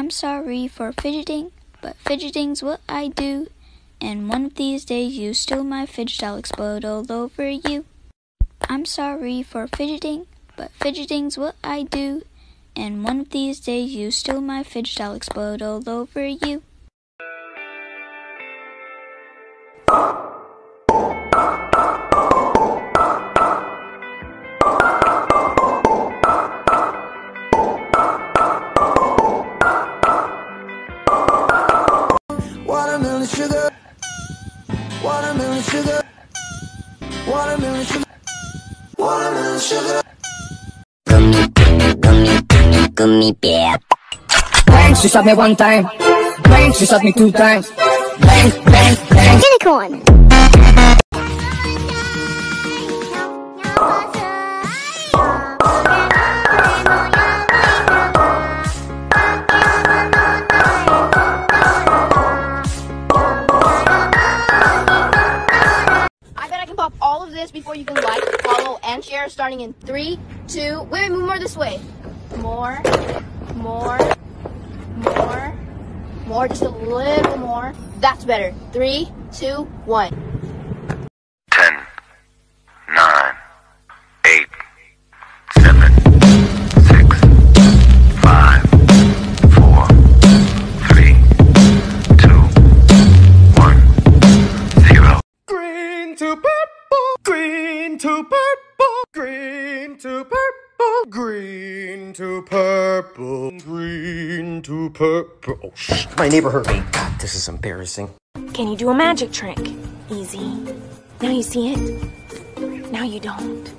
I'm sorry for fidgeting, but fidgeting's what I do. And one of these days you steal my fidget, I'll explode all over you. I'm sorry for fidgeting, but fidgeting's what I do. And one of these days you steal my fidget, I'll explode all over you. Watermelon sugar, watermelon sugar, watermelon sugar, watermelon sugar. Gummy bear. Bang, she shot me one time. Bang, she shot me two times. Bang, bang, bang. Unicorn. Pop all of this before you can like, follow, and share, starting in 3, 2, wait, move more this way. More, just a little more. That's better. 3, 2, 1. 10, 9, 8, 7, 6, 5, 4, 3, 2, 1, 0. Green to purple, green to purple, green to purple, green to purple, green to purple. Oh, shh, my neighbor heard me. God, this is embarrassing. Can you do a magic trick? Easy. Now you see it. Now you don't.